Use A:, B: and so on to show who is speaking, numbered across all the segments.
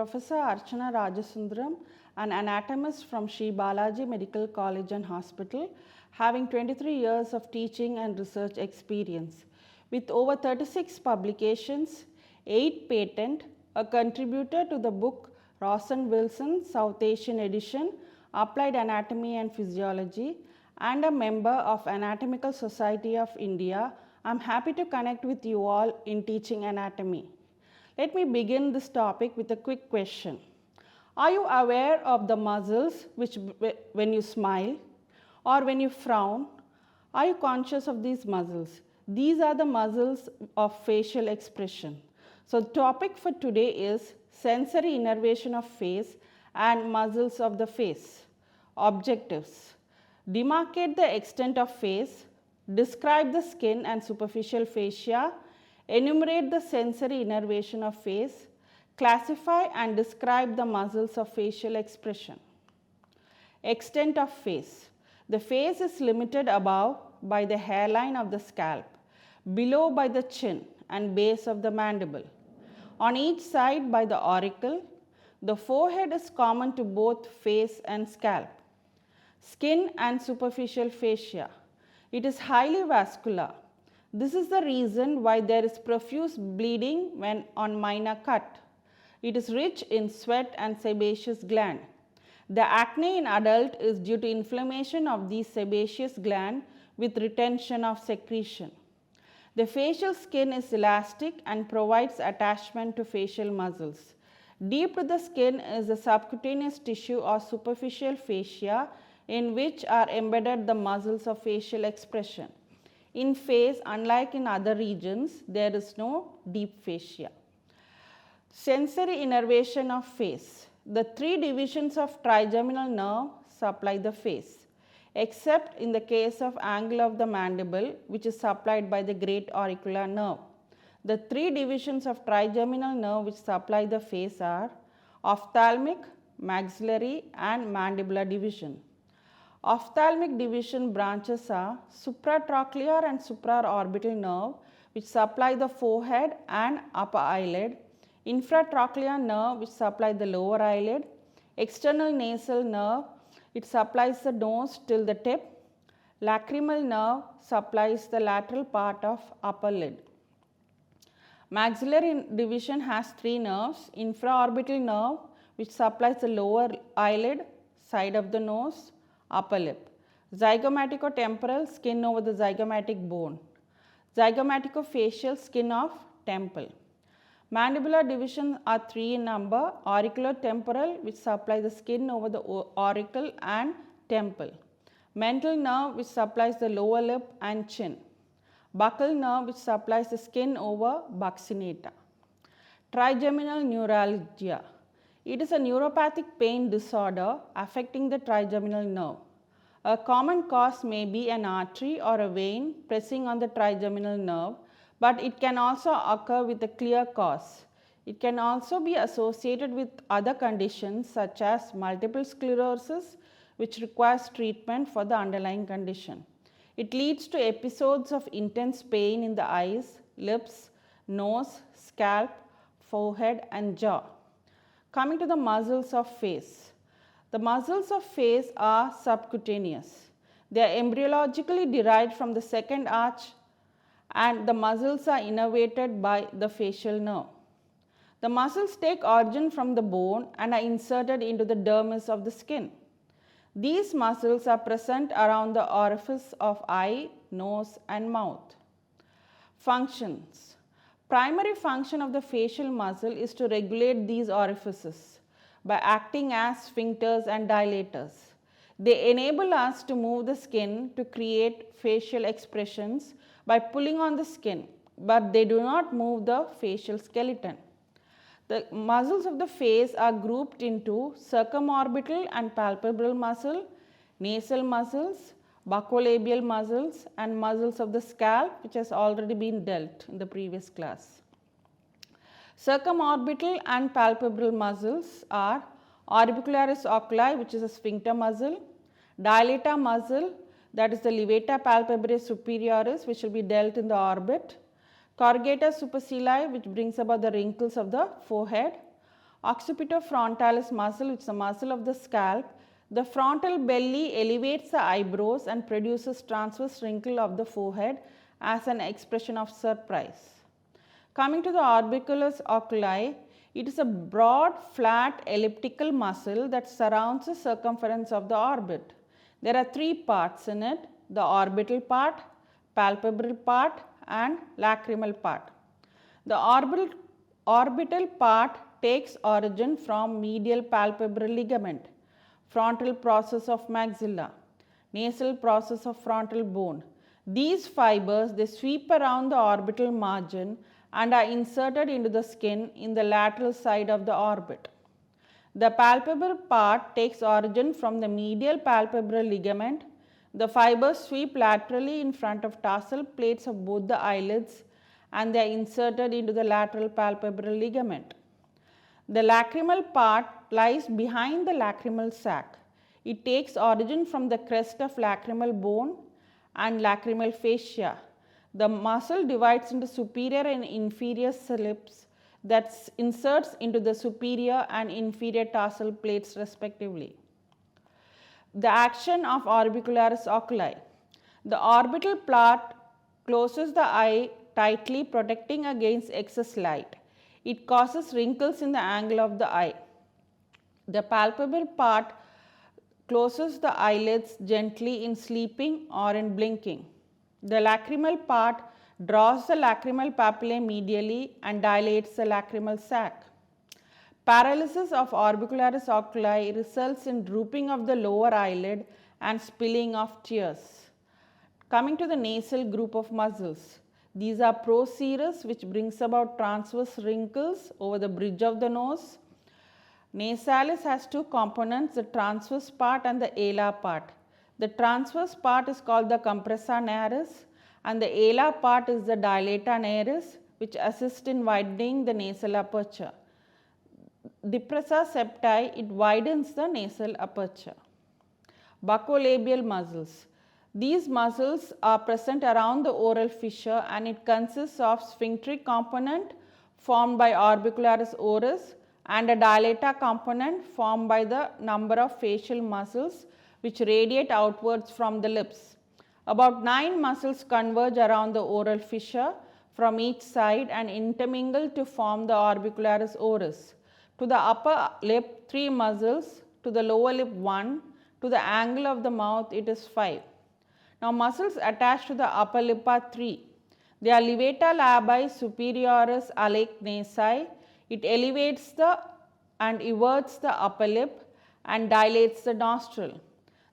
A: Professor Archana Rajasundaram, an anatomist from Sree Balaji Medical College and Hospital, having 23 years of teaching and research experience. With over 36 publications, 8 patents, a contributor to the book Ross and Wilson South Asian Edition, Applied Anatomy and Physiology, and a member of Anatomical Society of India, I am happy to connect with you all in teaching anatomy. Let me begin this topic with a quick question. Are you aware of the muscles which when you smile or when you frown? Are you conscious of these muscles? These are the muscles of facial expression. So the topic for today is sensory innervation of face and muscles of the face. Objectives: demarcate the extent of face, describe the skin and superficial fascia, enumerate the sensory innervation of face, classify and describe the muscles of facial expression. Extent of face. The face is limited above by the hairline of the scalp, below by the chin and base of the mandible, on each side by the auricle. The forehead is common to both face and scalp. Skin and superficial fascia. It is highly vascular. This is the reason why there is profuse bleeding when on minor cut. It is rich in sweat and sebaceous gland. The acne in adult is due to inflammation of these sebaceous gland with retention of secretion. The facial skin is elastic and provides attachment to facial muscles. Deep to the skin is the subcutaneous tissue or superficial fascia in which are embedded the muscles of facial expression. In face, unlike in other regions, there is no deep fascia. Sensory innervation of face. The 3 divisions of trigeminal nerve supply the face, except in the case of angle of the mandible, which is supplied by the great auricular nerve. The 3 divisions of trigeminal nerve which supply the face are ophthalmic, maxillary and mandibular division. Ophthalmic division branches are supratrochlear and supraorbital nerve which supply the forehead and upper eyelid, infratrochlear nerve which supply the lower eyelid, external nasal nerve it supplies the nose till the tip, lacrimal nerve supplies the lateral part of upper lid. Maxillary division has 3 nerves: infraorbital nerve which supplies the lower eyelid, side of the nose, upper lip. Zygomatico-temporal, skin over the zygomatic bone. Zygomatico-facial, skin of temple. Mandibular division are 3 in number: auricular-temporal which supply the skin over the auricle and temple. Mental nerve which supplies the lower lip and chin. Buccal nerve which supplies the skin over buccinata. Trigeminal neuralgia. It is a neuropathic pain disorder affecting the trigeminal nerve. A common cause may be an artery or a vein pressing on the trigeminal nerve, but it can also occur with a clear cause. It can also be associated with other conditions such as multiple sclerosis, which requires treatment for the underlying condition. It leads to episodes of intense pain in the eyes, lips, nose, scalp, forehead and jaw. Coming to the muscles of face. The muscles of face are subcutaneous. They are embryologically derived from the second arch and the muscles are innervated by the facial nerve. The muscles take origin from the bone and are inserted into the dermis of the skin. These muscles are present around the orifice of eye, nose and mouth. Functions. Primary function of the facial muscle is to regulate these orifices by acting as sphincters and dilators. They enable us to move the skin to create facial expressions by pulling on the skin, but they do not move the facial skeleton. The muscles of the face are grouped into circumorbital and palpebral muscle, nasal muscles, buccolabial muscles and muscles of the scalp, which has already been dealt in the previous class. Circumorbital and palpebral muscles are orbicularis oculi, which is a sphincter muscle, dilator muscle, that is the levator palpebrae superioris, which will be dealt in the orbit, corrugator supercilii, which brings about the wrinkles of the forehead, Occipitofrontalis muscle, which is a muscle of the scalp. The frontal belly elevates the eyebrows and produces transverse wrinkle of the forehead as an expression of surprise. Coming to the orbicularis oculi, it is a broad, flat, elliptical muscle that surrounds the circumference of the orbit. There are three parts in it: the orbital part, palpebral part, and lacrimal part. The orbital part takes origin from medial palpebral ligament, frontal process of maxilla, nasal process of frontal bone. These fibers, they sweep around the orbital margin and are inserted into the skin in the lateral side of the orbit. The palpebral part takes origin from the medial palpebral ligament. The fibers sweep laterally in front of tarsal plates of both the eyelids and they are inserted into the lateral palpebral ligament. The lacrimal part lies behind the lacrimal sac. It takes origin from the crest of lacrimal bone and lacrimal fascia. The muscle divides into superior and inferior slips that inserts into the superior and inferior tarsal plates respectively. The action of orbicularis oculi. The orbital part closes the eye tightly, protecting against excess light. It causes wrinkles in the angle of the eye. The palpebral part closes the eyelids gently in sleeping or in blinking. The lacrimal part draws the lacrimal papillae medially and dilates the lacrimal sac. Paralysis of orbicularis oculi results in drooping of the lower eyelid and spilling of tears. Coming to the nasal group of muscles. These are procerus, which brings about transverse wrinkles over the bridge of the nose. Nasalis has two components, the transverse part and the alar part. The transverse part is called the compressa nares and the alar part is the dilata nares, which assist in widening the nasal aperture. Depressa septi, it widens the nasal aperture. Buccolabial muscles. These muscles are present around the oral fissure and it consists of sphincteric component formed by orbicularis oris and a dilata component formed by the number of facial muscles which radiate outwards from the lips. About 9 muscles converge around the oral fissure from each side and intermingle to form the orbicularis oris. To the upper lip 3 muscles, to the lower lip 1, to the angle of the mouth it is 5. Now muscles attached to the upper lip are 3. They are levator labii superioris alec nasi. It elevates and everts the upper lip and dilates the nostril.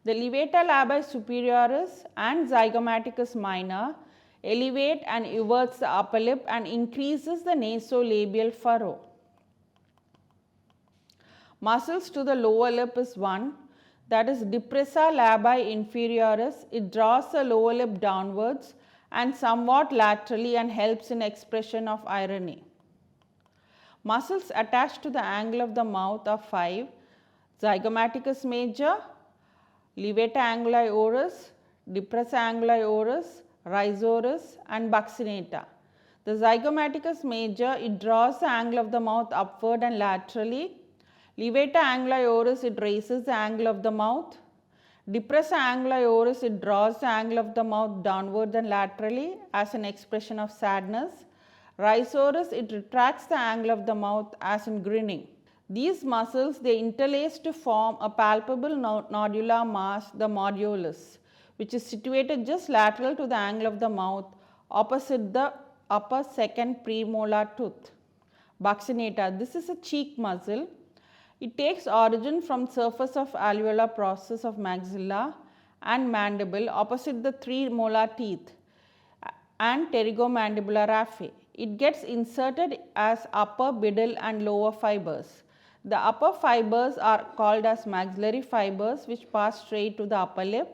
A: The levator labii superioris and zygomaticus minor elevate and everts the upper lip and increases the nasolabial furrow. Muscles to the lower lip is 1, that is depressa labii inferioris. It draws the lower lip downwards and somewhat laterally and helps in expression of irony. Muscles attached to the angle of the mouth are 5, zygomaticus major, levator anguli oris, depressa anguli oris, rhizoris and buccinata. The zygomaticus major, it draws the angle of the mouth upward and laterally. Levator anguli oris, it raises the angle of the mouth. Depressa anguli oris, it draws the angle of the mouth downwards and laterally as an expression of sadness. Rhizoris, it retracts the angle of the mouth as in grinning. These muscles, they interlace to form a palpable nodular mass, the modiolus, which is situated just lateral to the angle of the mouth opposite the upper second premolar tooth. Buccinata, this is a cheek muscle. It takes origin from surface of alveolar process of maxilla and mandible opposite the 3 molar teeth and pterygomandibular raphe. It gets inserted as upper, middle and lower fibers. The upper fibers are called as maxillary fibers which pass straight to the upper lip.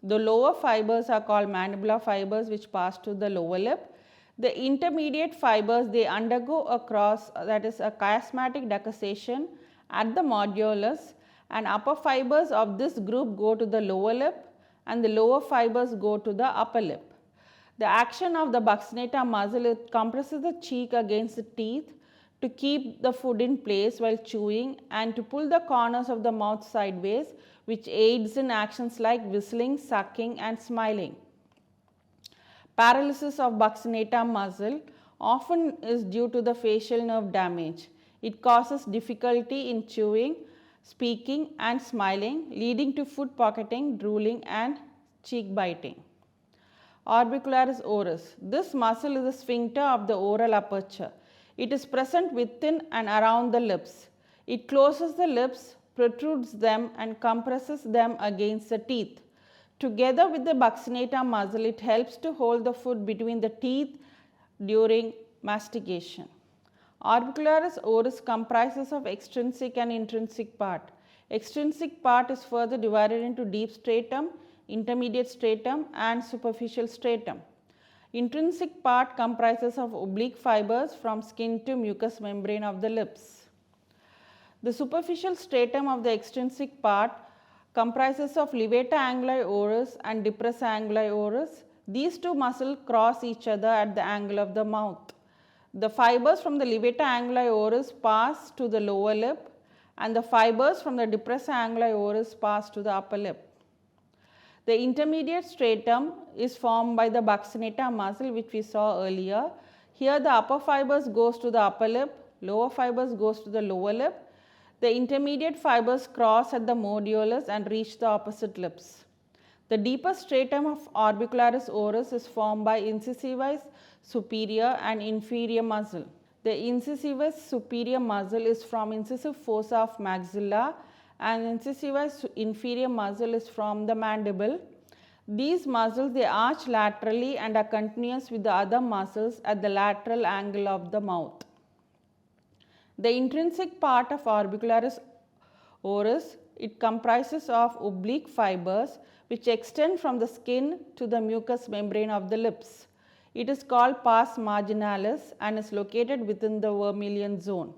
A: The lower fibers are called mandibular fibers which pass to the lower lip. The intermediate fibers, they undergo a cross, that is a chiasmatic decussation at the modiolus, and upper fibers of this group go to the lower lip and the lower fibers go to the upper lip. The action of the buccinata muscle, it compresses the cheek against the teeth to keep the food in place while chewing and to pull the corners of the mouth sideways, which aids in actions like whistling, sucking and smiling. Paralysis of buccinata muscle often is due to the facial nerve damage. It causes difficulty in chewing, speaking and smiling, leading to food pocketing, drooling and cheek biting. Orbicularis oris. This muscle is the sphincter of the oral aperture. It is present within and around the lips. It closes the lips, protrudes them and compresses them against the teeth. Together with the buccinata muscle, it helps to hold the food between the teeth during mastication. Orbicularis oris comprises of extrinsic and intrinsic part. Extrinsic part is further divided into deep stratum, intermediate stratum and superficial stratum. Intrinsic part comprises of oblique fibers from skin to mucous membrane of the lips. The superficial stratum of the extrinsic part comprises of levator anguli oris and depressa anguli oris. These two muscles cross each other at the angle of the mouth. The fibers from the levator anguli oris pass to the lower lip and the fibers from the depressa anguli oris pass to the upper lip. The intermediate stratum is formed by the buccinata muscle which we saw earlier. Here the upper fibers goes to the upper lip, lower fibers goes to the lower lip. The intermediate fibers cross at the modiolus and reach the opposite lips. The deeper stratum of orbicularis oris is formed by incisivus superior and inferior muscle. The incisivus superior muscle is from incisive fossa of maxilla and incisivus inferior muscle is from the mandible. These muscles they arch laterally and are continuous with the other muscles at the lateral angle of the mouth. The intrinsic part of orbicularis oris, it comprises of oblique fibers which extend from the skin to the mucous membrane of the lips. It is called pars marginalis and is located within the vermilion zone.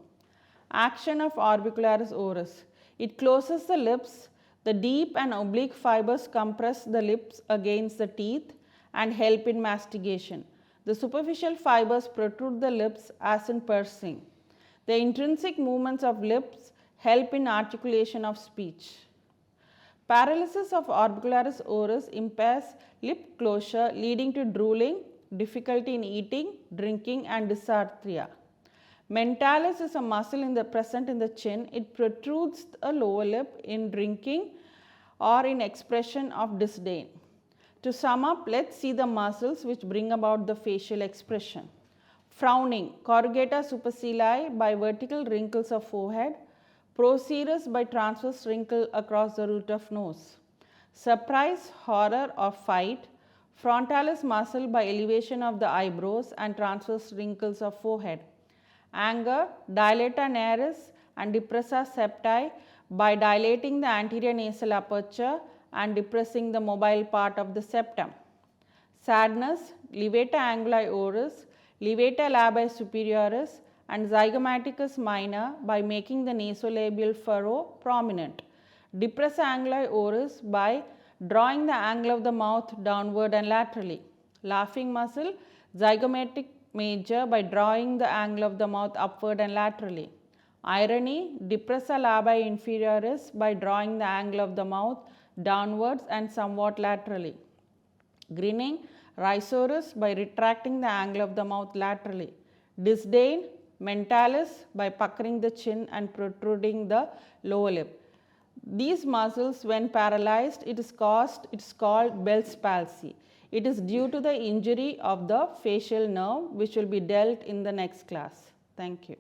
A: Action of orbicularis oris. It closes the lips. The deep and oblique fibers compress the lips against the teeth and help in mastigation. The superficial fibers protrude the lips as in pursing. The intrinsic movements of lips help in articulation of speech. Paralysis of orbicularis oris impairs lip closure leading to drooling, difficulty in eating, drinking and dysarthria. Mentalis is a muscle present in the chin. It protrudes the lower lip in drinking or in expression of disdain. To sum up, let's see the muscles which bring about the facial expression. Frowning, corrugata supercilii by vertical wrinkles of forehead, procerus by transverse wrinkle across the root of nose. Surprise, horror or fight, frontalis muscle by elevation of the eyebrows and transverse wrinkles of forehead. Anger, dilata nares and depressa septi by dilating the anterior nasal aperture and depressing the mobile part of the septum. Sadness, levator anguli oris, levator labii superioris and zygomaticus minor by making the nasolabial furrow prominent. Depressa anguli oris by drawing the angle of the mouth downward and laterally. Laughing muscle, zygomatic major by drawing the angle of the mouth upward and laterally. Irony, depressa labii inferioris by drawing the angle of the mouth downwards and somewhat laterally. Grinning, rhizoris by retracting the angle of the mouth laterally. Disdain, mentalis by puckering the chin and protruding the lower lip. These muscles when paralyzed it is called Bell's palsy. It is due to the injury of the facial nerve which will be dealt in the next class. Thank you.